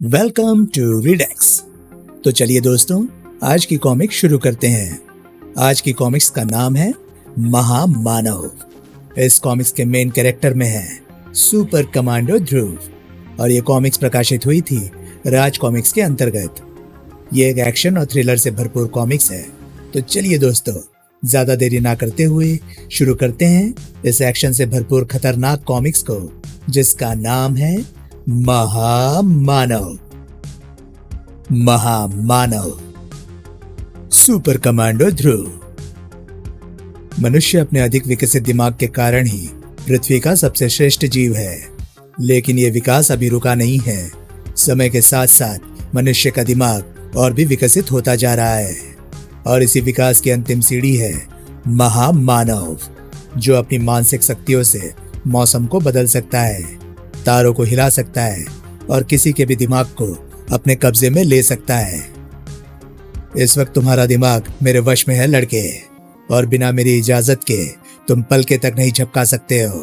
Welcome to रीडेक्स। तो चलिए दोस्तों, आज की कॉमिक शुरू करते हैं। आज की कॉमिक्स का नाम है महामानव। इस कॉमिक्स के मेन कैरेक्टर में है सुपर कमांडो ध्रुव और ये कॉमिक्स प्रकाशित हुई थी राज कॉमिक्स के अंतर्गत। ये एक एक्शन और थ्रिलर से भरपूर कॉमिक्स है। तो चलिए दोस्तों, ज्यादा देरी ना करते हुए शुरू करते हैं इस एक्शन से भरपूर खतरनाक कॉमिक्स को, जिसका नाम है महामानव। महामानव सुपर कमांडो ध्रुव। मनुष्य अपने अधिक विकसित दिमाग के कारण ही पृथ्वी का सबसे श्रेष्ठ जीव है, लेकिन यह विकास अभी रुका नहीं है। समय के साथ साथ मनुष्य का दिमाग और भी विकसित होता जा रहा है और इसी विकास की अंतिम सीढ़ी है महामानव, जो अपनी मानसिक शक्तियों से मौसम को बदल सकता है, तारों को हिला सकता है और किसी के भी दिमाग को अपने कब्जे में ले सकता है। इस वक्त तुम्हारा दिमाग मेरे वश में है लड़के, और बिना मेरी इजाजत के तुम पलके तक नहीं झपका सकते हो।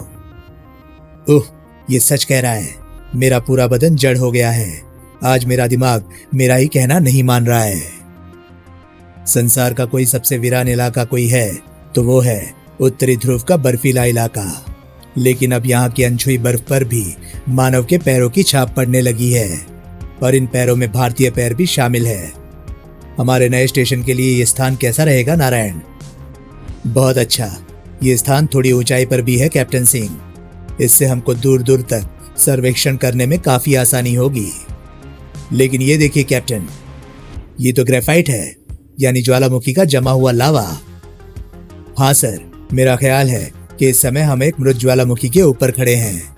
ओह, ये सच कह रहा है। मेरा पूरा बदन जड़ हो गया है। आज मेरा दिमाग मेरा ही कहना नहीं मान रहा है। संसार का कोई सबसे वीरान इलाका कोई है तो वो है उत्तरी ध्रुव का बर्फीला इलाका। लेकिन अब यहाँ की अनछुई बर्फ पर भी मानव के पैरों की छाप पड़ने लगी है, और इन पैरों में भारतीय पैर भी शामिल है। हमारे नए स्टेशन के लिए ये स्थान कैसा रहेगा नारायण? बहुत अच्छा। ये स्थान थोड़ी ऊंचाई पर भी है कैप्टन सिंह। इससे हमको दूर दूर तक सर्वेक्षण करने में काफी आसानी होगी। लेकिन ये देखिए कैप्टन, ये तो ग्रेफाइट है, यानी ज्वालामुखी का जमा हुआ लावा। हाँ सर, मेरा ख्याल है कि इस समय हम एक मृत ज्वालामुखी के ऊपर खड़े हैं।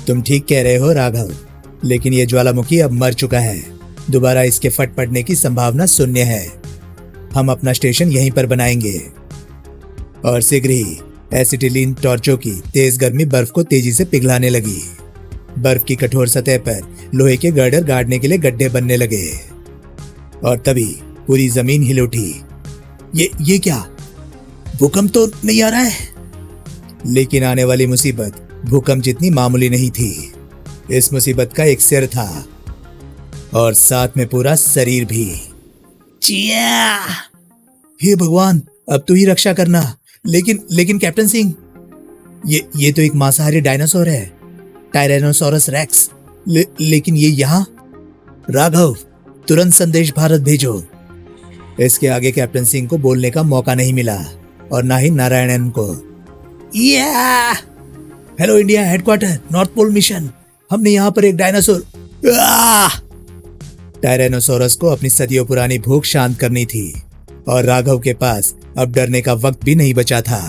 तुम ठीक कह रहे हो राघव, लेकिन यह ज्वालामुखी अब मर चुका है। दोबारा इसके फट पड़ने की संभावना शून्य है। हम अपना स्टेशन यहीं पर बनाएंगे और शीघ्र ही एसिटिलीन टॉर्चों की तेज गर्मी बर्फ को तेजी से पिघलाने लगी। बर्फ की कठोर सतह पर लोहे के गर्डर गाड़ने के लिए गड्ढे बनने लगे और तभी पूरी जमीन हिल उठी। ये क्या? भूकंप तो नहीं आ रहा है? लेकिन आने वाली मुसीबत भूकंप जितनी मामूली नहीं थी। इस मुसीबत का एक सिर था और साथ में पूरा शरीर भी। चिया! हे भगवान, अब तू ही रक्षा करना। लेकिन कैप्टन सिंह, ये तो एक मांसाहारी डायनासोर है, टायरेनोसोरस रेक्स। लेकिन ये यहाँ? राघव, तुरंत संदेश भारत भेजो। इसके आगे कैप्टन सिंह को बोलने का मौका नहीं मिला और ना ही नारायणन को। Hello India headquarter, North Pole mission. हमने यहाँ पर एक डायनासोर। टायरेनोसोरस को अपनी सदियों पुरानी भूख शांत करनी थी और राघव के पास अब डरने का वक्त भी नहीं बचा था।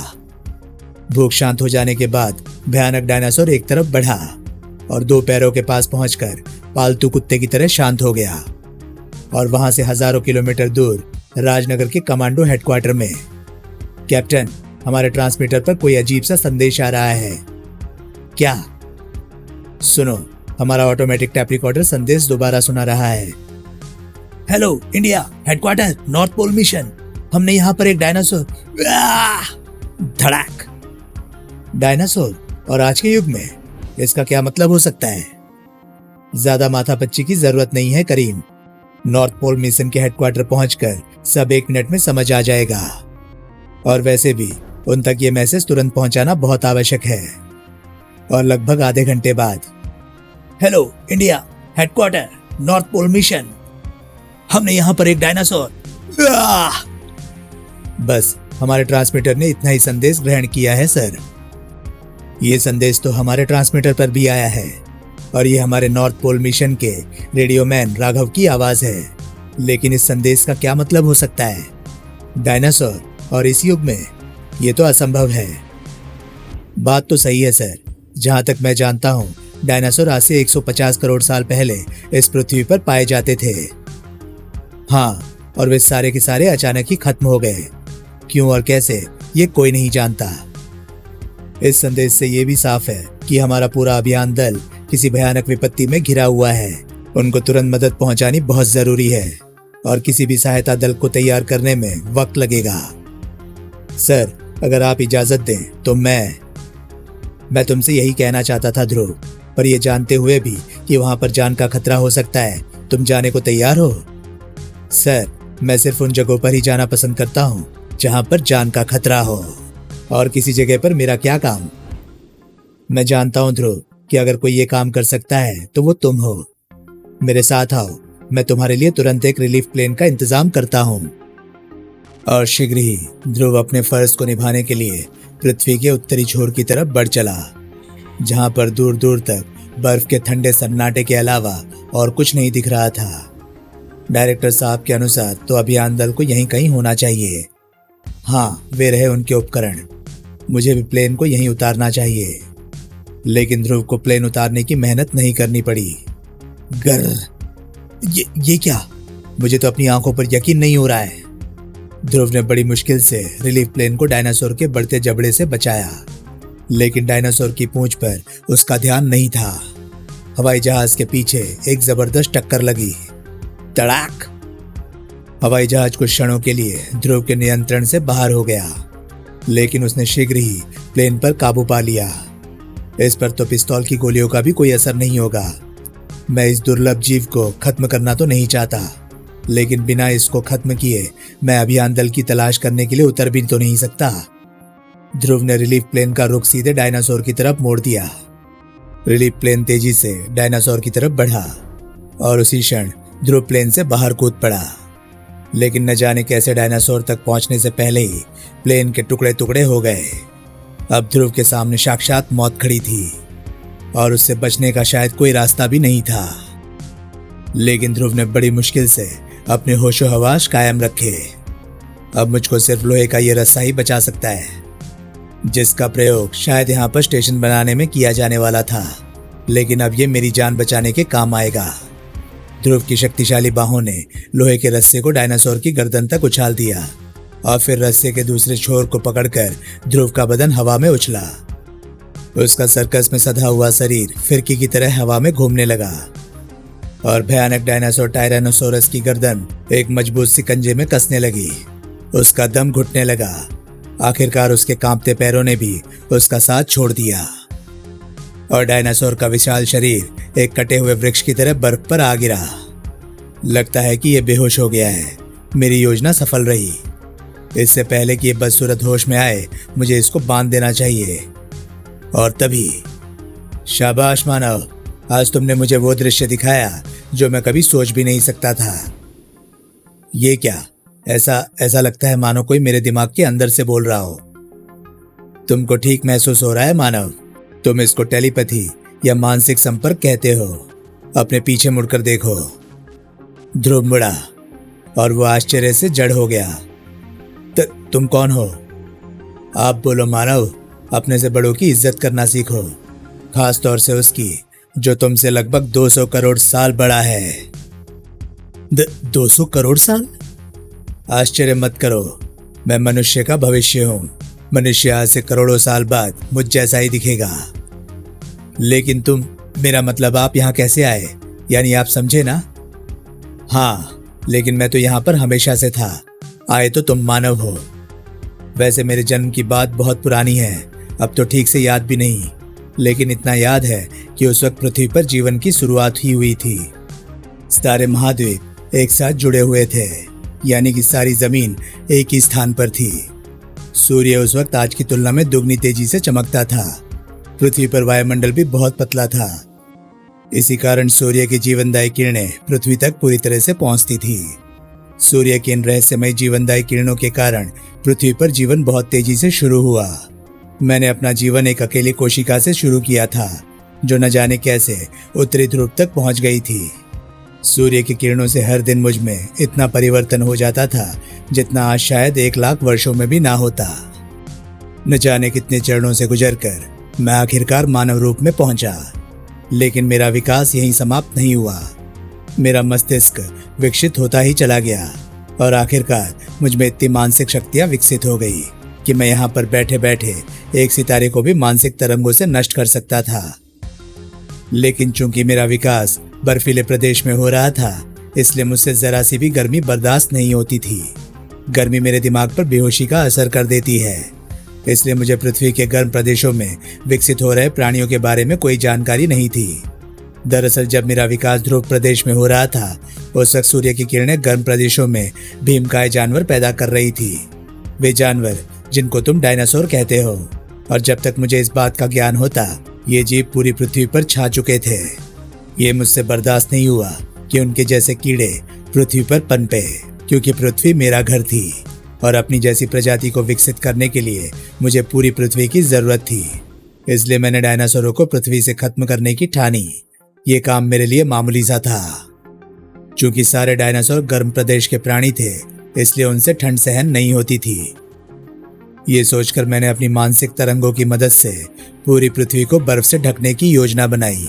भूख शांत हो जाने के बाद भयानक डायनासोर एक तरफ बढ़ा और दो पैरों के पास पहुंचकर पालतू कुत्ते की तरह शांत हो गया। और वहां से हजारों किलोमीटर दूर राजनगर के कमांडो हेडक्वार्टर में, कैप्टन, हमारे ट्रांसमीटर पर कोई अजीब सा संदेश आ रहा है। क्या? सुनो, हमारा ऑटोमेटिक टैप रिकॉर्डर संदेश दोबारा सुना रहा है। Hello India headquarter, North Pole mission. हमने यहाँ पर एक डायनासोर। धड़ाक! डायनासोर, और आज के युग में इसका क्या मतलब हो सकता है? ज्यादा माथापच्ची की जरूरत नहीं है करीम। नॉर्थ पोल मिशन के हेडक्वार्टर पहुंचकर सब 1 मिनट में समझ आ जाएगा। और वैसे भी उन तक ये मैसेज तुरंत पहुंचाना बहुत आवश्यक है। और लगभग आधे घंटे बाद, hello India headquarter, North Pole mission. हमने यहां पर एक डायनासोर। बस हमारे ट्रांसमीटर ने इतना ही संदेश ग्रहण किया है सर। ये संदेश तो हमारे ट्रांसमीटर पर भी आया है और ये हमारे नॉर्थ पोल मिशन के रेडियो मैन राघव की आवाज है। लेकिन इस संदेश का क्या मतलब हो सकता है? डायनासोर और इस युग में ये तो असंभव है। बात तो सही है सर। जहां तक मैं जानता हूं, डायनासोर आज से 150 करोड़ साल पहले इस पृथ्वी पर पाए जाते थे। हाँ, और वे सारे के सारे अचानक ही खत्म हो गए। क्यों और कैसे, ये कोई नहीं जानता। इस संदेश से ये भी साफ है कि हमारा पूरा अभियान दल किसी भयानक विपत्ति में घिरा हुआ है। उनको तुरंत मदद पहुंचानी बहुत जरूरी है और किसी भी सहायता दल को तैयार करने में वक्त लगेगा। सर, अगर आप इजाजत दें तो मैं तुमसे यही कहना चाहता था ध्रुव, पर यह जानते हुए भी कि वहां पर जान का खतरा हो सकता है, तुम जाने को तैयार हो? सर, मैं सिर्फ उन जगहों पर ही जाना पसंद करता हूँ जहां पर जान का खतरा हो, और किसी जगह पर मेरा क्या काम। मैं जानता हूं ध्रुव कि अगर कोई ये काम कर सकता है तो वो तुम हो। मेरे साथ आओ, मैं तुम्हारे लिए तुरंत एक रिलीफ प्लेन का इंतजाम करता हूं। और शीघ्र ही ध्रुव अपने फर्ज को निभाने के लिए पृथ्वी के उत्तरी छोर की तरफ बढ़ चला, जहां पर दूर दूर तक बर्फ के ठंडे सन्नाटे के अलावा और कुछ नहीं दिख रहा था। डायरेक्टर साहब के अनुसार तो अभियान दल को यहीं कहीं होना चाहिए। हाँ, वे रहे उनके उपकरण। मुझे भी प्लेन को यहीं उतारना चाहिए, लेकिन ध्रुव को प्लेन उतारने की मेहनत नहीं करनी पड़ी। गर ये क्या? मुझे तो अपनी आंखों पर यकीन नहीं हो रहा है। ध्रुव ने बड़ी मुश्किल से रिलीफ प्लेन को डायनासोर के बढ़ते जबड़े से बचाया, लेकिन डायनासोर की पूंछ पर उसका ध्यान नहीं था। हवाई जहाज के पीछे एक जबरदस्त टक्कर लगी। तड़ाक! हवाई जहाज कुछ क्षणों के लिए ध्रुव के नियंत्रण से बाहर हो गया, लेकिन उसने शीघ्र ही प्लेन पर काबू पा लिया। इस पर तो पिस्तौल की गोलियों का भी कोई असर नहीं होगा। मैं इस दुर्लभ जीव को खत्म करना तो नहीं चाहता, लेकिन बिना इसको खत्म किए मैं अभियान दल की तलाश करने के लिए उतर भी तो नहीं सकता। ध्रुव ने रिलीफ प्लेन का रुख सीधे डायनासोर की तरफ मोड़ दिया। रिलीफ प्लेन तेजी से डायनासोर की तरफ बढ़ा और उसी क्षण ध्रुव प्लेन से बाहर कूद पड़ा। लेकिन न जाने कैसे डायनासोर तक पहुंचने से पहले ही प्लेन के टुकड़े टुकड़े हो गए। अब ध्रुव के सामने साक्षात मौत खड़ी थी और उससे बचने का शायद कोई रास्ता भी नहीं था। लेकिन ध्रुव ने बड़ी मुश्किल से अपने होशो हवास कायम रखे। अब मुझको सिर्फ लोहे का ये रस्सा ही बचा सकता है, जिसका प्रयोग शायद यहाँ पर स्टेशन बनाने में किया जाने वाला था, लेकिन अब ये मेरी जान बचाने के काम आएगा। ध्रुव की शक्तिशाली बाहों ने लोहे के रस्से को डायनासोर की गर्दन तक उछाल दिया और फिर रस्से के दूसरे छोर को पकड़कर ध्रुव का बदन हवा में उछला। उसका सर्कस में सधा हुआ शरीर फिरकी की तरह हवा में घूमने लगा और भयानक डायनासोर टायरानोसोरस की गर्दन एक मजबूत सिकंजे में कसने लगी। उसका दम घुटने लगा। आखिरकार उसके कांपते पैरों ने भी उसका साथ छोड़ दिया और डायनासोर का विशाल शरीर एक कटे हुए वृक्ष की तरह बर्फ पर आ गिरा। लगता है कि यह बेहोश हो गया है। मेरी योजना सफल रही। इससे पहले कि यह बदसूरत होश में आए, मुझे इसको बांध देना चाहिए। और तभी, शाबाश मानव, आज तुमने मुझे वो दृश्य दिखाया जो मैं कभी सोच भी नहीं सकता था। ये क्या? ऐसा लगता है मानो कोई मेरे दिमाग के अंदर से बोल रहा हो। तुमको ठीक महसूस हो रहा है मानव? तुम इसको टेलीपैथी या मानसिक संपर्क कहते हो। अपने पीछे मुड़कर देखो। ध्रुव मुड़ा और वो आश्चर्य से जड़ हो गया। तुम कौन हो? आप बोलो मानव। अपने से बड़ों की इज्जत करना सीखो, खास तौर से उसकी जो तुमसे लगभग 200 करोड़ साल बड़ा है। 200 करोड़ साल? आश्चर्य मत करो, मैं मनुष्य का भविष्य हूं। मनुष्य आज से करोड़ों साल बाद मुझ जैसा ही दिखेगा। लेकिन तुम, मेरा मतलब आप यहाँ कैसे आए? यानी आप समझे ना? हाँ, लेकिन मैं तो यहाँ पर हमेशा से था। आए तो तुम मानव हो। वैसे मेरे जन्म की बात बहुत पुरानी है, अब तो ठीक से याद भी नहीं, लेकिन इतना याद है कि उस वक्त पृथ्वी पर जीवन की शुरुआत ही हुई थी। सारे महाद्वीप एक साथ जुड़े हुए थे, यानी कि सारी जमीन एक ही स्थान पर थी। सूर्य उस वक्त आज की तुलना में दुगनी तेजी से चमकता था। पृथ्वी पर वायुमंडल भी बहुत पतला था। इसी कारण सूर्य की जीवनदायी किरणें पृथ्वी तक पूरी तरह से पहुंचती थी। सूर्य की इन रहस्यमय जीवनदायी किरणों के कारण पृथ्वी पर जीवन बहुत तेजी से शुरू हुआ। मैंने अपना जीवन एक अकेली कोशिका से शुरू किया था, जो न जाने कैसे उत्तरी ध्रुव तक पहुंच गई थी। सूर्य की किरणों से हर दिन मुझ में इतना परिवर्तन हो जाता था जितना आज शायद 1 लाख वर्षों में भी ना होता। न जाने कितने चरणों से गुजरकर मैं आखिरकार मानव रूप में पहुंचा। लेकिन मेरा विकास यहीं समाप्त नहीं हुआ। मेरा मस्तिष्क विकसित होता ही चला गया और आखिरकार मुझ में इतनी मानसिक शक्तियां विकसित हो गई कि मैं यहाँ पर बैठे बैठे एक सितारे को भी मानसिक तरंगों से नष्ट कर सकता था। लेकिन चूंकि मेरा विकास बर्फीले प्रदेश में हो रहा था, इसलिए मुझसे जरा सी भी गर्मी बर्दाश्त नहीं होती थी। गर्मी मेरे दिमाग पर बेहोशी का असर कर देती है इसलिए मुझे पृथ्वी के गर्म प्रदेशों में विकसित हो रहे प्राणियों के बारे में कोई जानकारी नहीं थी। दरअसल जब मेरा विकास ध्रुव प्रदेश में हो रहा था, उस वक्त सूर्य की किरणें गर्म प्रदेशों में भीमकाय जानवर पैदा कर रही थी। वे जानवर जिनको तुम डायनासोर कहते हो। और जब तक मुझे इस बात का ज्ञान होता, ये जीव पूरी पृथ्वी पर छा चुके थे। ये मुझसे बर्दाश्त नहीं हुआ कि उनके जैसे कीड़े पृथ्वी पर पनपे, क्योंकि पृथ्वी मेरा घर थी और अपनी जैसी प्रजाति को विकसित करने के लिए मुझे पूरी पृथ्वी की जरूरत थी। इसलिए मैंने डायनासोरों को पृथ्वी से खत्म करने की ठानी। ये काम मेरे लिए मामूली सा था। चूंकि सारे डायनासोर गर्म प्रदेश के प्राणी थे, इसलिए उनसे ठंड सहन नहीं होती थी। ये सोचकर मैंने अपनी मानसिक तरंगों की मदद से पूरी पृथ्वी को बर्फ से ढकने की योजना बनाई।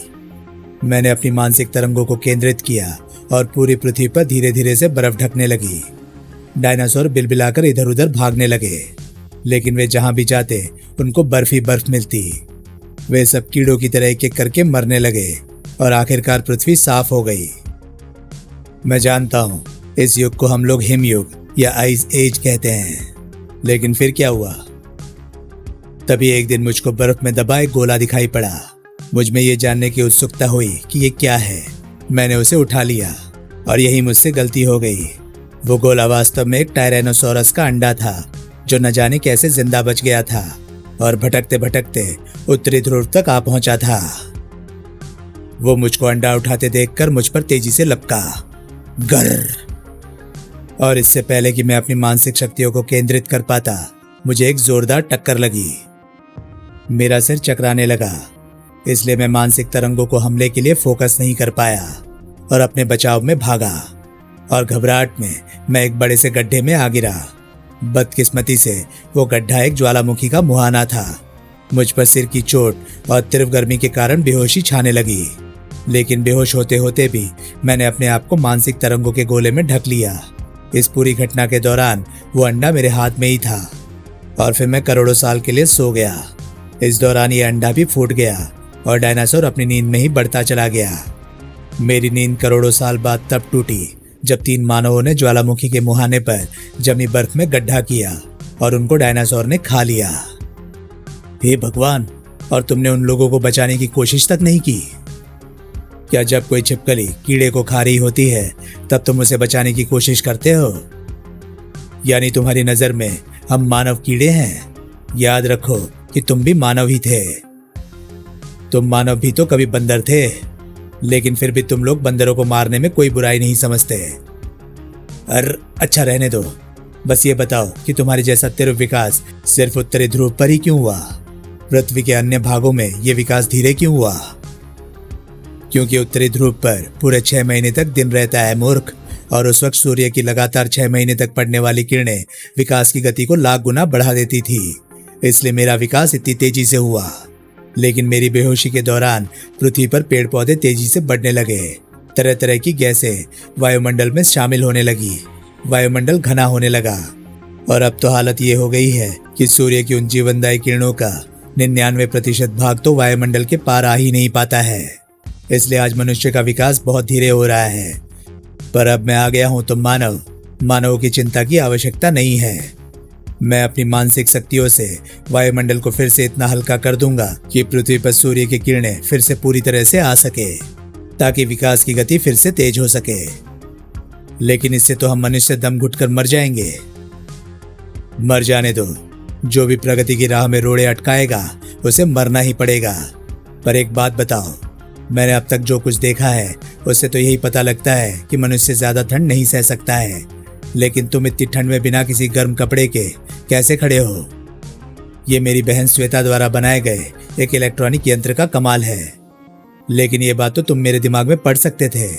मैंने अपनी मानसिक तरंगों को केंद्रित किया और पूरी पृथ्वी पर धीरे धीरे से बर्फ ढकने लगी। डायनासोर बिलबिलाकर इधर उधर भागने लगे, लेकिन वे जहां भी जाते उनको बर्फ ही बर्फ मिलती। वे सब कीड़ों की तरह एक एक करके मरने लगे और आखिरकार पृथ्वी साफ हो गई। मैं जानता हूं इस युग को हम लोग हिमयुग या आइस एज कहते हैं, लेकिन फिर क्या हुआ? तभी एक दिन मुझको बर्फ में दबा एक गोला दिखाई पड़ा। मुझ में ये जानने की उत्सुकता हुई कि ये क्या है। मैंने उसे उठा लिया और यही मुझसे गलती हो गई। वो गोला वास्तव में एक टायरेनोसोरस का अंडा था, जो न जाने कैसे जिंदा बच गया था और भटकते भटकते उत्तरी ध्रुव तक आ पहुंचा था। वो मुझको अंडा उठाते देखकर मुझ पर तेजी से लपका, गर्र। और इससे पहले कि मैं अपनी मानसिक शक्तियों को केंद्रित कर पाता, मुझे एक जोरदार टक्कर लगी। मेरा सिर चकराने लगा, इसलिए मैं मानसिक तरंगों को हमले के लिए फोकस नहीं कर पाया और अपने बचाव में भागा। और घबराहट में मैं एक बड़े से गड्ढे में आ गिरा। बदकिस्मती से वो गड्ढा एक ज्वालामुखी का मुहाना था। मुझ पर सिर की चोट और तीव्र गर्मी के कारण बेहोशी छाने लगी, लेकिन बेहोश होते होते भी मैंने अपने आप को मानसिक तरंगों के गोले में ढक लिया। इस पूरी घटना के दौरान वो अंडा मेरे हाथ में ही था और फिर मैं करोड़ों साल के लिए सो गया। इस दौरान ये अंडा भी फूट गया और डायनासोर अपनी नींद में ही बढ़ता चला गया। मेरी नींद करोड़ों साल बाद तब टूटी जब 3 मानवों ने ज्वालामुखी के मुहाने पर जमी बर्फ में गड्ढा किया और उनको डायनासोर ने खा लिया। हे भगवान, और तुमने उन लोगों को बचाने की कोशिश तक नहीं की? क्या जब कोई छिपकली कीड़े को खा रही होती है तब तुम उसे बचाने की कोशिश करते हो? यानी तुम्हारी नजर में हम मानव कीड़े हैं? याद रखो कि तुम भी मानव ही थे। तुम मानव भी तो कभी बंदर थे, लेकिन फिर भी तुम लोग बंदरों को मारने में कोई बुराई नहीं समझते। अच्छा रहने दो। बस ये बताओ कि तुम्हारे जैसा तीव्र विकास सिर्फ उत्तरी ध्रुव पर ही क्यों हुआ? पृथ्वी के अन्य भागों में यह विकास धीरे क्यों हुआ? क्योंकि उत्तरी ध्रुव पर पूरे 6 महीने तक दिन रहता है मूर्ख, और उस वक्त सूर्य की लगातार 6 महीने तक पड़ने वाली किरणें विकास की गति को लाख गुना बढ़ा देती थी। इसलिए मेरा विकास इतनी तेजी से हुआ। लेकिन मेरी बेहोशी के दौरान पृथ्वी पर पेड़ पौधे तेजी से बढ़ने लगे। तरह तरह की गैसें वायुमंडल में शामिल होने लगी। वायुमंडल घना होने लगा और अब तो हालत ये हो गई है कि सूर्य की उन जीवनदायी किरणों का 99% भाग तो वायुमंडल के पार आ ही नहीं पाता है। इसलिए आज मनुष्य का विकास बहुत धीरे हो रहा है। पर अब मैं आ गया हूं तो मानवों की चिंता की आवश्यकता नहीं है। मैं अपनी मानसिक शक्तियों से वायुमंडल को फिर से इतना हल्का कर दूंगा कि पृथ्वी पर सूर्य की किरणें फिर से पूरी तरह से आ सके, ताकि विकास की गति फिर से तेज हो सके। लेकिन इससे तो हम मनुष्य दम घुटकर मर जाएंगे। मर जाने दो। जो भी प्रगति की राह में रोड़े अटकाएगा उसे मरना ही पड़ेगा। पर एक बात बताओ, मैंने अब तक जो कुछ देखा है उससे तो यही पता लगता है कि मनुष्य ज्यादा ठंड नहीं सह सकता है। लेकिन तुम इतनी ठंड में बिना किसी गर्म कपड़े के कैसे खड़े हो? ये मेरी बहन श्वेता द्वारा बनाए गए एक इलेक्ट्रॉनिक यंत्र का कमाल है। लेकिन ये बात तो तुम मेरे दिमाग में पढ़ सकते थे।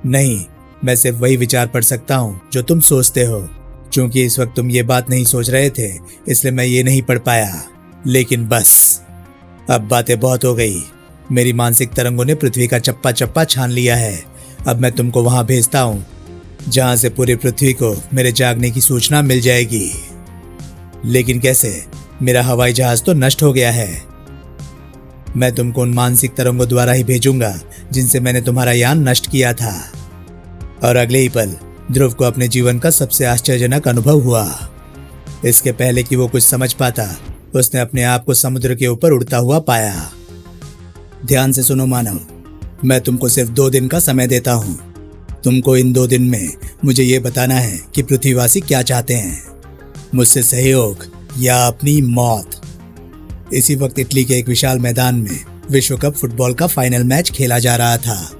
नहीं, मैं सिर्फ वही विचार पढ़ सकता हूँ जो तुम सोचते हो। चूंकि इस वक्त तुम ये बात नहीं सोच रहे थे, इसलिए मैं ये नहीं पढ़ पाया। लेकिन बस, अब बातें बहुत हो गई। मेरी मानसिक तरंगों ने पृथ्वी का चप्पा चप्पा छान लिया है। अब मैं तुमको वहां भेजता हूँ जहां से पूरी पृथ्वी को मेरे जागने की सूचना मिल जाएगी। लेकिन कैसे? मेरा हवाई जहाज तो नष्ट हो गया है। मैं तुमको उन मानसिक तरंगों द्वारा ही भेजूंगा जिनसे मैंने तुम्हारा यान नष्ट किया था। और अगले ही पल ध्रुव को अपने जीवन का सबसे आश्चर्यजनक अनुभव हुआ। इसके पहले कि वो कुछ समझ पाता, उसने अपने आप को समुद्र के ऊपर उड़ता हुआ पाया। ध्यान से सुनो मानव, मैं तुमको सिर्फ 2 दिन का समय देता हूँ। तुमको इन 2 दिन में मुझे ये बताना है कि पृथ्वीवासी क्या चाहते हैं, मुझसे सहयोग या अपनी मौत। इसी वक्त इटली के एक विशाल मैदान में विश्व कप फुटबॉल का फाइनल मैच खेला जा रहा था,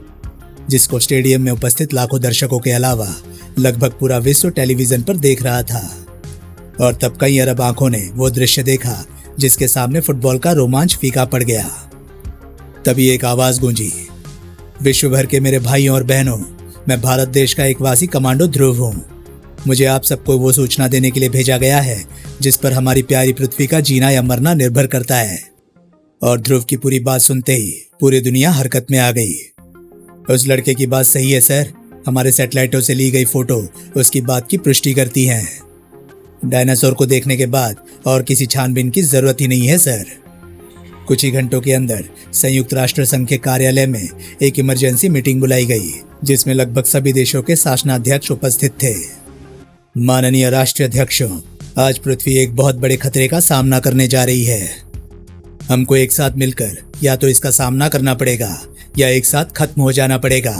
जिसको स्टेडियम में उपस्थित लाखों दर्शकों के अलावा लगभग पूरा विश्व टेलीविजन पर देख रहा था। और तब कई अरब आंखों ने वो दृश्य देखा जिसके सामने फुटबॉल का रोमांच फीका पड़ गया। तभी एक आवाज गूंजी, विश्व भर के मेरे भाइयों और बहनों, मैं भारत देश का एक वासी कमांडो ध्रुव हूँ। मुझे आप सबको वो सूचना देने के लिए भेजा गया है जिस पर हमारी प्यारी पृथ्वी का जीना या मरना निर्भर करता है। और ध्रुव की पूरी बात सुनते ही पूरी दुनिया हरकत में आ गई। उस लड़के की बात सही है सर, हमारे सैटेलाइटों से ली गई फोटो उसकी बात की पुष्टि करती है। डायनासोर को देखने के बाद और किसी छानबीन की जरूरत ही नहीं है सर। कुछ ही घंटों के अंदर संयुक्त राष्ट्र संघ के कार्यालय में एक इमरजेंसी मीटिंग बुलाई गई, जिसमें लगभग सभी देशों के शासनाध्यक्ष उपस्थित थे। माननीय राष्ट्रीय अध्यक्षों, आज पृथ्वी एक बहुत बड़े खतरे का सामना करने जा रही है। हमको एक साथ मिलकर या तो इसका सामना करना पड़ेगा या एक साथ खत्म हो जाना पड़ेगा।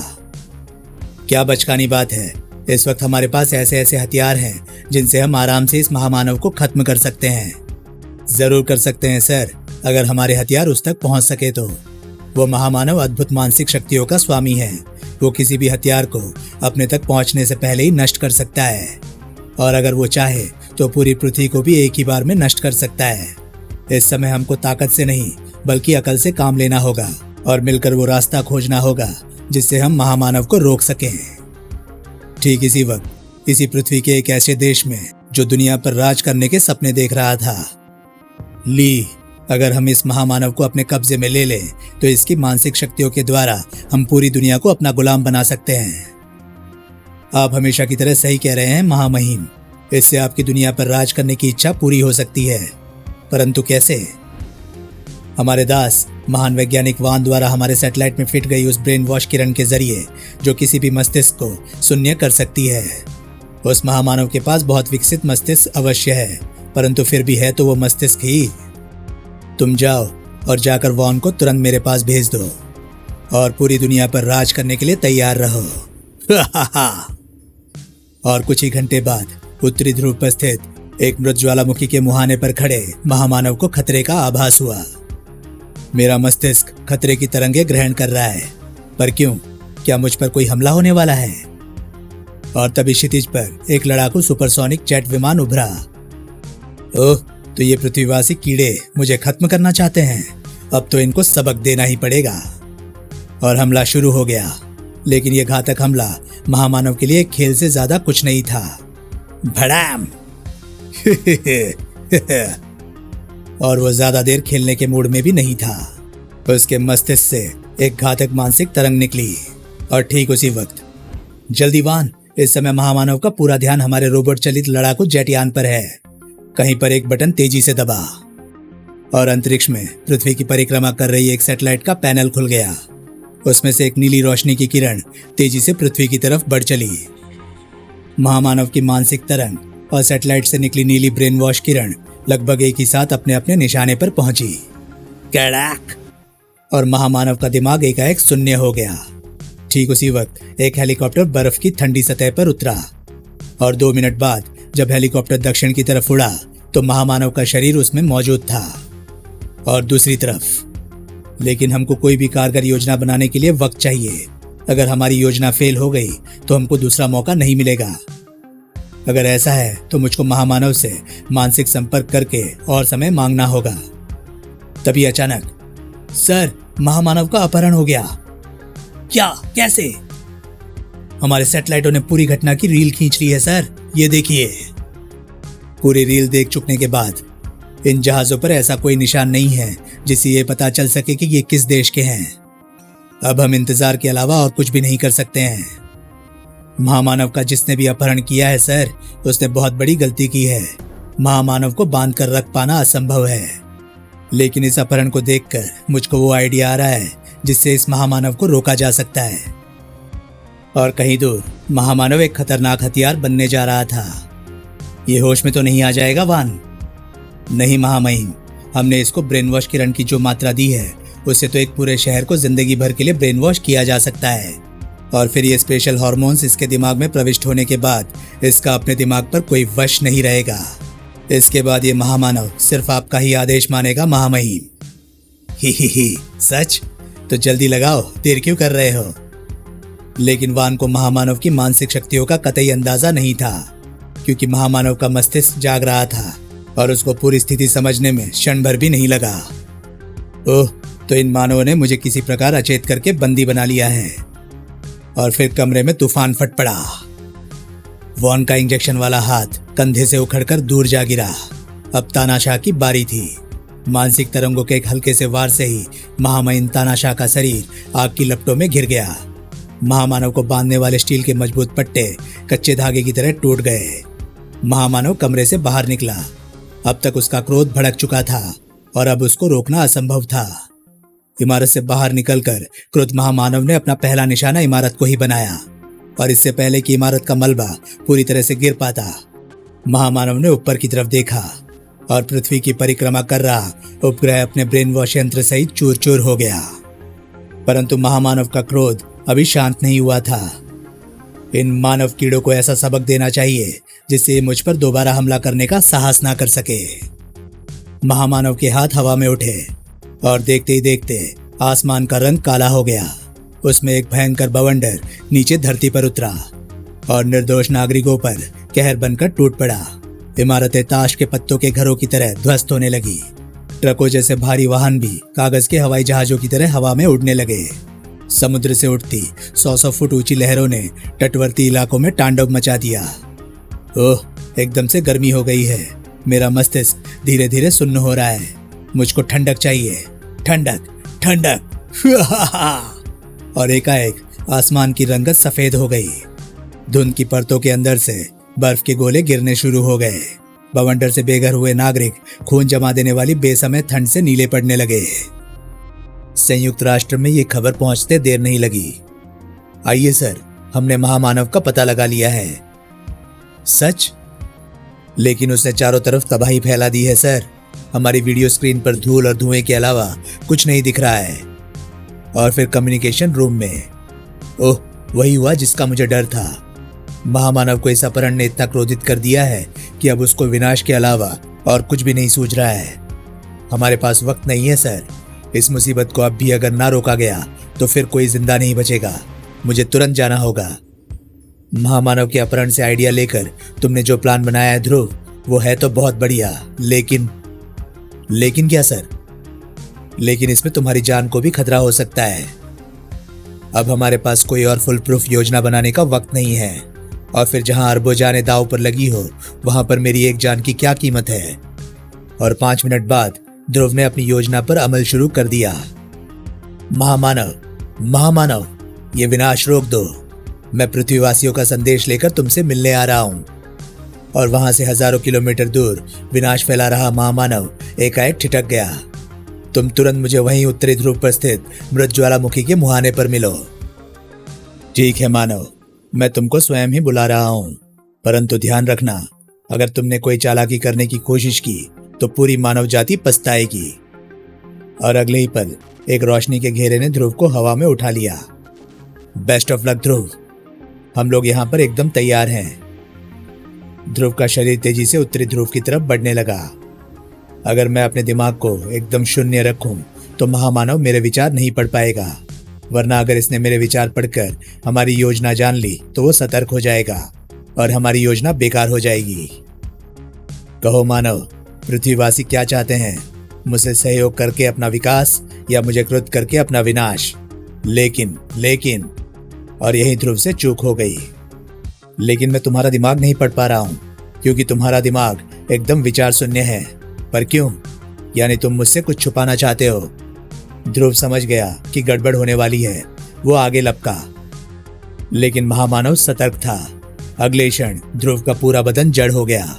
क्या बचकानी बात है, इस वक्त हमारे पास ऐसे ऐसे हथियार हैं जिनसे हम आराम से इस महामानव को खत्म कर सकते हैं। जरूर कर सकते हैं सर, अगर हमारे हथियार उस तक पहुंच सके तो। वो महामानव अद्भुत मानसिक शक्तियों का स्वामी है। वो किसी भी हथियार को अपने तक पहुंचने से पहले ही नष्ट कर सकता है, और अगर वो चाहे तो पूरी पृथ्वी को भी एक ही बार में नष्ट कर सकता है। इस समय हमको ताकत से नहीं बल्कि अकल से काम लेना होगा और मिलकर वो रास्ता खोजना होगा जिससे हम महामानव को रोक सकें। ठीक इसी वक्त इसी पृथ्वी के एक ऐसे देश में जो दुनिया पर राज करने के सपने देख रहा था। ली, अगर हम इस महामानव को अपने कब्जे में ले लें तो इसकी मानसिक शक्तियों के द्वारा हम पूरी दुनिया को अपना गुलाम बना सकते हैं। आप हमेशा की तरह सही कह रहे हैं महामहिम, इससे आपकी दुनिया पर राज करने की इच्छा पूरी हो सकती है, परंतु कैसे? हमारे दास महान वैज्ञानिक वान द्वारा हमारे सैटेलाइट में फिट गई उस ब्रेन वॉश किरण के जरिए जो किसी भी मस्तिष्क को शून्य कर सकती है। उस महामानव के पास बहुत विकसित मस्तिष्क अवश्य है, परंतु फिर भी है तो वो मस्तिष्क ही। तुम जाओ और जाकर वॉन को तुरंत मेरे पास भेज दो और पूरी दुनिया पर राज करने के लिए तैयार रहो। और कुछ ही घंटे बाद उत्तरी ध्रुव पर स्थित एक मृत ज्वालामुखी के मुहाने पर खड़े महामानव को खतरे का आभास हुआ। मेरा मस्तिष्क खतरे की तरंगे ग्रहण कर रहा है, पर क्यों? क्या मुझ पर कोई हमला होने वाला है? और तभी क्षितिज पर एक लड़ाकू सुपरसोनिक जेट विमान उभरा। ओह, तो ये पृथ्वीवासी कीड़े मुझे खत्म करना चाहते हैं। अब तो इनको सबक देना ही पड़ेगा। और हमला शुरू हो गया, लेकिन यह घातक हमला महामानव के लिए खेल से ज्यादा कुछ नहीं था। भड़ाम! और वो ज्यादा देर खेलने के मूड में भी नहीं था। उसके मस्तिष्क से एक घातक मानसिक तरंग निकली और ठीक उसी वक्त, जल्दी वान, इस समय महामानव का पूरा ध्यान हमारे रोबोट चलित लड़ाकू जेटयान पर है। कहीं पर एक बटन तेजी से दबा और अंतरिक्ष में पृथ्वी की परिक्रमा कर रही एक सैटेलाइट का पैनल खुल गया। उसमें से एक नीली रोशनी की किरण तेजी से पृथ्वी की तरफ बढ़ चली। महामानव की मानसिक तरंग और सैटेलाइट से निकली नीली ब्रेन वॉश किरण लगभग एक ही साथ अपने अपने निशाने पर पहुंची। कड़ाक! और महामानव का दिमाग एकाएक शून्य हो गया। ठीक उसी वक्त एक हेलीकॉप्टर बर्फ की ठंडी सतह पर उतरा और 2 मिनट बाद जब हेलीकॉप्टर दक्षिण की तरफ उड़ा तो महामानव का शरीर उसमें मौजूद था। और दूसरी तरफ, लेकिन हमको कोई भी कारगर योजना बनाने के लिए वक्त चाहिए। अगर हमारी योजना फेल हो गई तो हमको दूसरा मौका नहीं मिलेगा। अगर ऐसा है तो मुझको महामानव से मानसिक संपर्क करके और समय मांगना होगा। तभी अचानक, सर, महामानव का अपहरण हो गया। क्या? कैसे? हमारे सैटेलाइटों ने पूरी घटना की रील खींच ली है सर, ये देखिए। पूरी रील देख चुकने के बाद इन जहाजों पर ऐसा कोई निशान नहीं है जिससे ये पता चल सके कि ये किस देश के हैं। अब हम इंतजार के अलावा और कुछ भी नहीं कर सकते हैं। महामानव का जिसने भी अपहरण किया है सर, उसने बहुत बड़ी गलती की है। महामानव को बांध कर रख पाना असंभव है, लेकिन इस अपहरण को देखकर मुझको वो आइडिया आ रहा है जिससे इस महामानव को रोका जा सकता है। और कहीं दूर महामानव एक खतरनाक हथियार बनने जा रहा था। ये होश में तो नहीं आ जाएगा वान? नहीं महामहिम, हमने इसको ब्रेन वॉश किरण की जो मात्रा दी है उससे तो एक पूरे शहर को जिंदगी भर के लिए ब्रेन वॉश किया जा सकता है। और फिर ये स्पेशल हार्मोन्स इसके दिमाग में प्रविष्ट होने के बाद इसका अपने दिमाग पर कोई वश नहीं रहेगा। इसके बाद ये महामानव सिर्फ आपका ही आदेश मानेगा महामहिम। ही सच? तो जल्दी लगाओ, देर क्यों कर रहे हो? लेकिन वान को महामानव की मानसिक शक्तियों का कतई अंदाजा नहीं था, क्योंकि महामानव का मस्तिष्क जाग रहा था और उसको पूरी स्थिति समझने में क्षण भर भी नहीं लगा। ओह, तो इन मानवों ने मुझे किसी प्रकार अचेत करके बंदी बना लिया है। और फिर कमरे में तूफान फट पड़ा। वॉन का इंजेक्शन वाला हाथ कंधे से उखड़कर दूर जा गिरा। अब तानाशाह की बारी थी। मानसिक तरंगों के एक हल्के से वार से ही महामहिम तानाशाह का शरीर आग की लपटों में घिर गया। महामानव को बांधने वाले स्टील के मजबूत पट्टे कच्चे धागे की तरह टूट गए। महामानव कमरे से बाहर निकला। अब तक उसका क्रोध भड़क चुका था और अब उसको रोकना असंभव था। इमारत से बाहर निकलकर क्रुद्ध महामानव ने अपना पहला निशाना इमारत को ही बनाया, और इससे पहले कि इमारत का मलबा पूरी तरह से गिर पाता, महामानव ने ऊपर की तरफ देखा और पृथ्वी की परिक्रमा कर रहा उपग्रह अपने ब्रेन वॉश यंत्र सहित चूर चूर हो गया। परंतु महामानव का क्रोध अभी शांत नहीं हुआ था। इन मानव कीड़ों को ऐसा सबक देना चाहिए जिससे ये मुझ पर दोबारा हमला करने का साहस ना कर सके। महामानव के हाथ हवा में उठे और देखते ही देखते आसमान का रंग काला हो गया। उसमें एक भयंकर बवंडर नीचे धरती पर उतरा और निर्दोष नागरिकों पर कहर बनकर टूट पड़ा। इमारतें ताश के पत्तों के घरों की तरह ध्वस्त होने लगी। ट्रकों जैसे भारी वाहन भी कागज के हवाई जहाजों की तरह हवा में उड़ने लगे। समुद्र से उठती 100 फुट ऊंची लहरों ने तटवर्ती इलाकों में तांडव मचा दिया। ओह, एकदम से गर्मी हो गई है। मेरा मस्तिष्क धीरे धीरे सुन्न हो रहा है। मुझको ठंडक चाहिए, ठंडक ठंडक। और एकाएक आसमान की रंगत सफेद हो गई। धुंध की परतों के अंदर से बर्फ के गोले गिरने शुरू हो गए। बवंडर से बेघर हुए नागरिक खून जमा देने वाली बेसमय ठंड से नीले पड़ने लगे। संयुक्त राष्ट्र में ये खबर पहुंचते देर नहीं लगी। आइए सर, हमने महामानव का पता लगा लिया है। सच? लेकिन उसने चारों तरफ तबाही फैला दी है सर। हमारी वीडियो स्क्रीन पर धूल और धुएं के अलावा कुछ नहीं दिख रहा है। और फिर कम्युनिकेशन रूम में, ओह, वही हुआ जिसका मुझे डर था। महामानव को इस अपहरण ने इतना क्रोधित कर दिया है कि अब उसको विनाश के अलावा और कुछ भी नहीं सूझ रहा है। हमारे पास वक्त नहीं है सर। इस मुसीबत को अब भी अगर ना रोका गया तो फिर कोई जिंदा नहीं बचेगा। मुझे तुरंत जाना होगा। महामानव के अपहरण से आइडिया लेकर तुमने जो प्लान बनाया है ध्रुव, वो है तो बहुत बढ़िया, लेकिन क्या सर? लेकिन इसमें तुम्हारी जान को भी खतरा हो सकता है। अब हमारे पास कोई और फुल प्रूफ योजना बनाने का वक्त नहीं है। और फिर जहां अरबों जानें दांव पर लगी हो, वहां पर मेरी एक जान की क्या कीमत है? और 5 मिनट बाद ध्रुव ने अपनी योजना पर अमल शुरू कर दिया। महामानव, ये विनाश रोक दो। मैं पृथ्वीवासियों का संदेश लेकर तुमसे मिलने आ रहा हूं। और वहां से हजारों किलोमीटर दूर विनाश फैला रहा महामानव एकाएक ठिठक गया। तुम तुरंत मुझे वहीं उत्तरी ध्रुव पर स्थित मृत ज्वालामुखी के मुहाने पर मिलो। ठीक है मानव, मैं तुमको स्वयं ही बुला रहा हूं। परंतु ध्यान रखना, अगर तुमने कोई चालाकी करने की कोशिश की तो पूरी मानव जाति पछताएगी। और अगले ही पल एक रोशनी के घेरे ने ध्रुव को हवा में उठा लिया। बेस्ट ऑफ लक ध्रुव, हम लोग यहाँ पर एकदम तैयार हैं। ध्रुव का शरीर तेजी से उत्तरी ध्रुव की तरफ बढ़ने लगा। अगर मैं अपने दिमाग को एकदम शून्य रखूं तो महामानव मेरे विचार नहीं पढ़ पाएगा, वरना अगर इसने मेरे विचार पढ़कर हमारी योजना जान ली तो वो सतर्क हो जाएगा और हमारी योजना बेकार हो जाएगी। कहो मानव, पृथ्वीवासी क्या चाहते हैं? मुझसे सहयोग करके अपना विकास या मुझे क्रुद्ध करके अपना विनाश? लेकिन और यही ध्रुव से चूक हो गई। लेकिन मैं तुम्हारा दिमाग नहीं पढ़ पा रहा हूं, क्योंकि तुम्हारा दिमाग एकदम विचार शून्य है। पर क्यों? यानी तुम मुझसे कुछ छुपाना चाहते हो? ध्रुव समझ गया कि गड़बड़ होने वाली है। वो आगे लपका, लेकिन महामानव सतर्क था। अगले क्षण ध्रुव का पूरा बदन जड़ हो गया।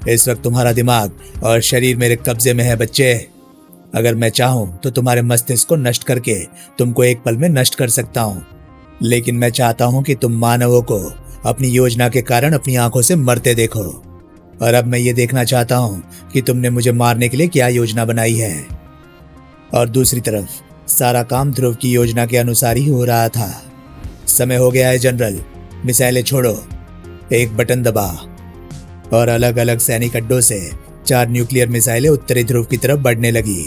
इस वक्त तुम्हारा दिमाग और शरीर मेरे कब्जे में है बच्चे। अगर मैं चाहूं तो तुम्हारे मस्तिष्क को नष्ट करके तुमको एक पल में नष्ट कर सकता हूं, लेकिन मैं चाहता हूं कि तुम मानवों को अपनी योजना के कारण अपनी आंखों से मरते देखो। और अब मैं ये देखना चाहता हूं कि तुमने मुझे मारने के लिए क्या योजना बनाई है। और दूसरी तरफ सारा काम ध्रुव की योजना के अनुसार ही हो रहा था। समय हो गया है जनरल, मिसाइलें छोड़ो। एक बटन दबा और अलग अलग सैनिक अड्डों से 4 न्यूक्लियर मिसाइलें उत्तरी ध्रुव की तरफ बढ़ने लगी।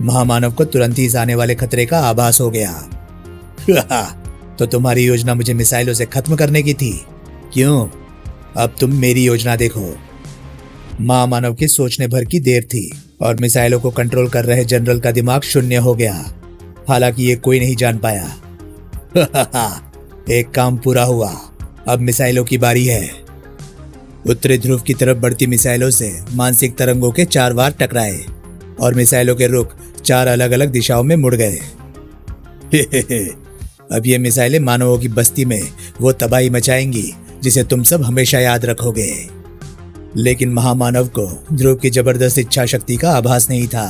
महामानव को तुरंत ही इस आने वाले खतरे का आभास हो गया। तो तुम्हारी योजना मुझे मिसाइलों से खत्म करने की थी, क्यों? अब तुम मेरी योजना देखो। महामानव की सोचने भर की देर थी और मिसाइलों को कंट्रोल कर रहे जनरल का दिमाग शून्य हो गया। हालांकि ये कोई नहीं जान पाया। एक काम पूरा हुआ, अब मिसाइलों की बारी है। उत्तरी ध्रुव की तरफ बढ़ती मिसाइलों से मानसिक तरंगों के 4 वार टकराए और मिसाइलों के रुख 4 अलग अलग दिशाओं में मुड़ गए। अब ये मिसाइलें मानवों की बस्ती में वो तबाही मचाएंगी जिसे तुम सब हमेशा याद रखोगे। लेकिन महामानव को ध्रुव की जबरदस्त इच्छा शक्ति का आभास नहीं था,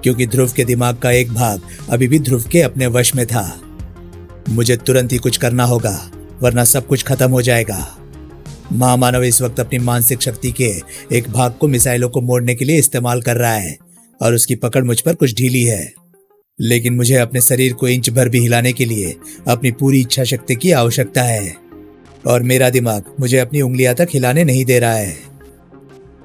क्योंकि ध्रुव के दिमाग का एक भाग अभी भी ध्रुव के अपने वश में था। मुझे तुरंत ही कुछ करना होगा, वरना सब कुछ खत्म हो जाएगा। महामानव इस वक्त अपनी मानसिक शक्ति के एक भाग को मिसाइलों को मोड़ने के लिए इस्तेमाल कर रहा है और उसकी पकड़ मुझ पर कुछ ढीली है। लेकिन मुझे अपने शरीर को इंच भर भी हिलाने के लिए अपनी पूरी इच्छा शक्ति की आवश्यकता है और मेरा दिमाग मुझे अपनी उंगलियां तक हिलाने नहीं दे रहा है।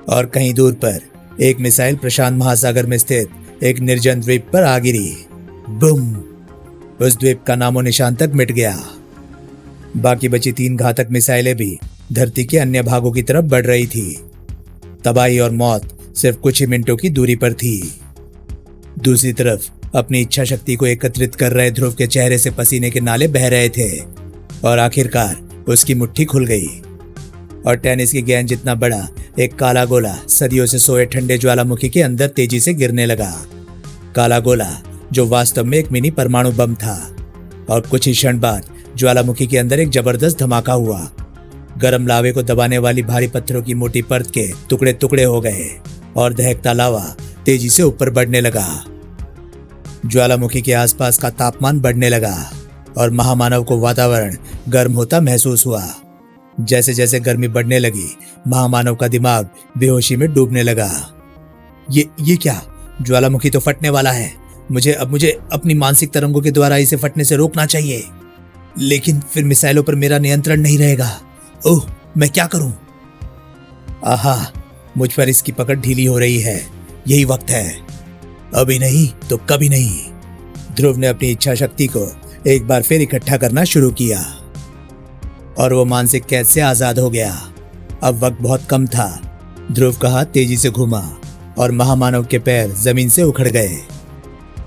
और कहीं दूर पर एक मिसाइल प्रशांत महासागर में स्थित एक निर्जन द्वीप पर आ गिरी। बूम! उस द्वीप का नामो निशान तक मिट गया। बाकी बची 3 घातक मिसाइलें भी धरती के अन्य भागों की तरफ बढ़ रही थी। तबाही और मौत सिर्फ कुछ ही मिनटों की दूरी पर थी। दूसरी तरफ अपनी इच्छा शक्ति को एकत्रित कर रहे ध्रुव के चेहरे से पसीने के नाले बह रहे थे और आखिरकार उसकी मुट्ठी खुल गई और टेनिस की गेंद जितना बड़ा एक काला गोला सदियों से सोए ठंडे ज्वालामुखी के अंदर तेजी से गिरने लगा। काला गोला जो वास्तव में एक मिनी परमाणु बम था। और कुछ ही क्षण बाद ज्वालामुखी के अंदर एक जबरदस्त धमाका हुआ। गर्म लावे को दबाने वाली भारी पत्थरों की मोटी परत के टुकड़े टुकड़े हो गए और दहकता लावा तेजी से ऊपर बढ़ने लगा। ज्वालामुखी के आसपास का तापमान बढ़ने लगा और महामानव को वातावरण गर्म होता महसूस हुआ। जैसे जैसे गर्मी बढ़ने लगी, महामानव का दिमाग बेहोशी में डूबने लगा। ये क्या? ज्वालामुखी तो फटने वाला है। मुझे अपनी मानसिक तरंगों के द्वारा इसे फटने से रोकना चाहिए, लेकिन फिर मिसाइलों पर मेरा नियंत्रण नहीं रहेगा। ओह, मैं क्या करूं? आहा, मुझ पर इसकी पकड़ ढीली हो रही है। यही वक्त है, अभी नहीं तो कभी नहीं। ध्रुव ने अपनी इच्छा शक्ति को एक बार फिर इकट्ठा करना शुरू किया और वो मानसिक कैद से आजाद हो गया। अब वक्त बहुत कम था। ध्रुव का हाथ तेजी से घूमा और महामानव के पैर जमीन से उखड़ गए।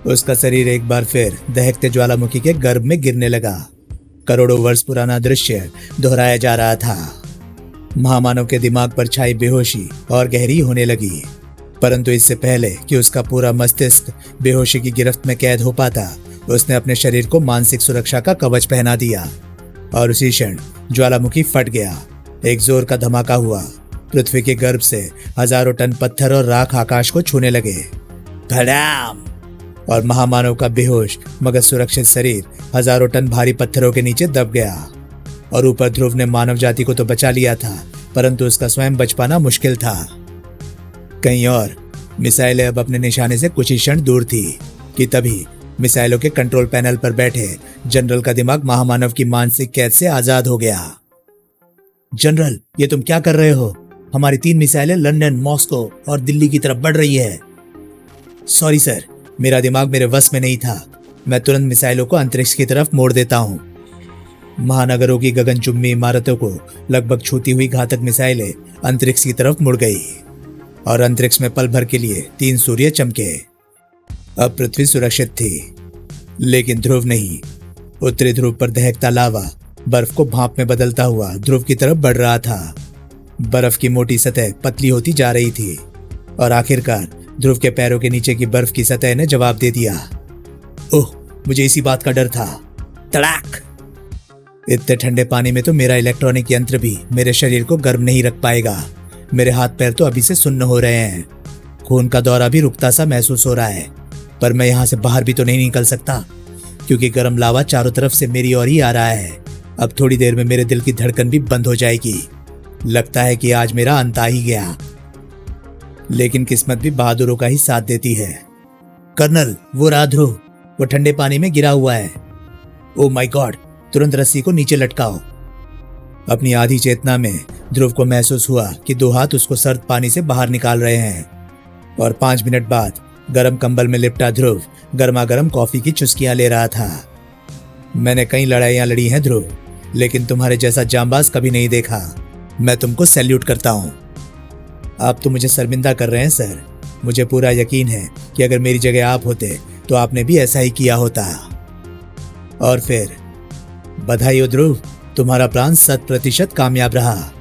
उसका शरीर एक बार फिर दहकते ज्वालामुखी के गर्भ में गिरने लगा। करोड़ों वर्ष पुराना दृश्य दोहराया जा रहा था। महामानव के दिमाग पर छाई बेहोशी और गहरी होने लगी, परंतु इससे पहले कि उसका पूरा मस्तिष्क बेहोशी की गिरफ्त में कैद हो पाता, उसने अपने शरीर को मानसिक सुरक्षा का कवच पहना दिया और उसी क्षण ज्वालामुखी फट गया। एक जोर का धमाका हुआ। पृथ्वी के गर्भ से हजारों टन पत्थर और राख आकाश को छूने लगे। धड़ाम! और महामानव का बेहोश मगर सुरक्षित शरीर हजारों टन भारी पत्थरों के नीचे दब गया। और ऊपर ध्रुव ने मानव जाति को तो बचा लिया था, परंतु उसका स्वयं बच पाना मुश्किल था। कहीं और मिसाइलें अब अपने निशाने से कुछ ही क्षण दूर थी कि तभी मिसाइलों के कंट्रोल पैनल पर बैठे जनरल का दिमाग महामानव की मानसिक कैद से आजाद हो गया। जनरल, ये तुम क्या कर रहे हो? हमारी 3 मिसाइलें लंदन, मॉस्को और दिल्ली की तरफ बढ़ रही है। सॉरी सर, मेरा दिमाग मेरे वश में नहीं था। मैं तुरंत मिसाइलों को अंतरिक्ष की तरफ मोड़ देता हूँ। महानगरों की गगनचुंबी इमारतों को लगभग छूती हुई घातक मिसाइलें अंतरिक्ष की तरफ मुड़ गई और अंतरिक्ष में पल भर के लिए 3 सूर्य चमके। अब पृथ्वी सुरक्षित थी, लेकिन ध्रुव नहीं। उत्तरी ध्रुव पर दहकता लावा बर्फ को भाप में बदलता हुआ ध्रुव की तरफ बढ़ रहा था। बर्फ की मोटी सतह पतली होती जा रही थी और आखिरकार ध्रुव के पैरों के नीचे की बर्फ की सतह ने जवाब दे दिया। ओह, मुझे इसी बात का डर था। तड़ाक! इतने ठंडे पानी में तो मेरा इलेक्ट्रॉनिक यंत्र भी मेरे शरीर को गर्म नहीं रख पाएगा। मेरे हाथ पैर तो अभी से सुन्न हो रहे हैं। खून का दौरा भी रुकता सा महसूस हो रहा है, पर मैं यहाँ से बाहर भी तो नहीं निकल सकता, क्योंकि गर्म लावा चारों तरफ से मेरी ओर ही आ रहा है अब थोड़ी देर में मेरे दिल की धड़कन भी बंद हो जाएगी। लगता है कि आज मेरा अंत आ ही गया। लेकिन किस्मत भी बहादुरों का ही साथ देती है। कर्नल, वो रहा ध्रुव, वो ठंडे पानी में गिरा हुआ है। ओ माय गॉड, तुरंत रस्सी को नीचे लटकाओ। अपनी आधी चेतना में ध्रुव को महसूस हुआ कि 2 हाथ उसको सर्द पानी से बाहर निकाल रहे हैं और 5 मिनट बाद गर्म कंबल में लिपटा ध्रुव गर्मा गर्म कॉफी की चुस्कियां ले रहा था। मैंने कई लड़ाइयां लड़ी हैं ध्रुव, लेकिन तुम्हारे जैसा जांबाज कभी नहीं देखा। मैं तुमको सैल्यूट करता हूं। आप तो मुझे शर्मिंदा कर रहे हैं सर। मुझे पूरा यकीन है कि अगर मेरी जगह आप होते तो आपने भी ऐसा ही किया होता। और फिर बधाई हो ध्रुव, तुम्हारा प्लान 100% कामयाब रहा।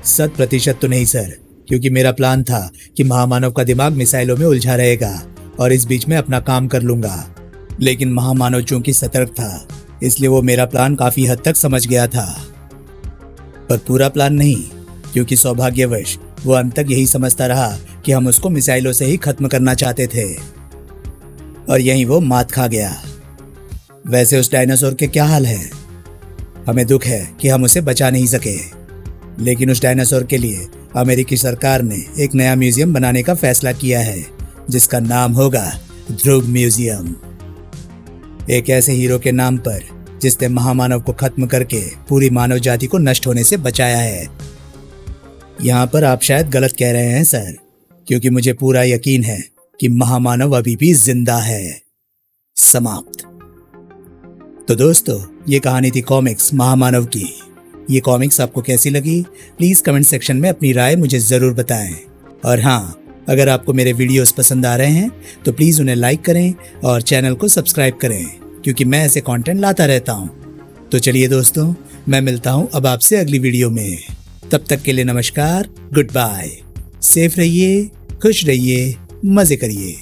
100% तो नहीं सर, क्योंकि मेरा प्लान था कि महामानव का दिमाग मिसाइलों में उलझा रहेगा और इस बीच में अपना काम कर लूंगा। लेकिन महामानव चूंकि सतर्क था, इसलिए वो मेरा प्लान काफी हद तक समझ गया था, पर पूरा प्लान नहीं, क्योंकि सौभाग्यवश वो अंत तक यही समझता रहा कि हम उसको मिसाइलों से ही खत्म करना चाहते थे और यहीं वो मात खा गया। वैसे उस डायनासोर के क्या हाल है? हमें दुख है कि हम उसे बचा नहीं सके, लेकिन उस डायनासोर के लिए अमेरिकी सरकार ने एक नया म्यूजियम बनाने का फैसला किया है, जिसका नाम होगा ध्रुव म्यूजियम। एक ऐसे हीरो के नाम पर जिसने महामानव को खत्म करके पूरी मानव जाति को नष्ट होने से बचाया है। यहाँ पर आप शायद गलत कह रहे हैं सर, क्योंकि मुझे पूरा यकीन है कि महामानव अभी भी जिंदा है। समाप्त। तो दोस्तों, ये कहानी थी कॉमिक्स महामानव की। ये कॉमिक्स आपको कैसी लगी? प्लीज कमेंट सेक्शन में अपनी राय मुझे जरूर बताएं। और हाँ, अगर आपको मेरे वीडियोस पसंद आ रहे हैं तो प्लीज उन्हें लाइक करें और चैनल को सब्सक्राइब करें, क्योंकि मैं ऐसे कंटेंट लाता रहता हूँ। तो चलिए दोस्तों, मैं मिलता हूँ अब आपसे अगली वीडियो में। तब तक के लिए नमस्कार, गुड बाय। सेफ रहिए, खुश रहिए, मजे करिए।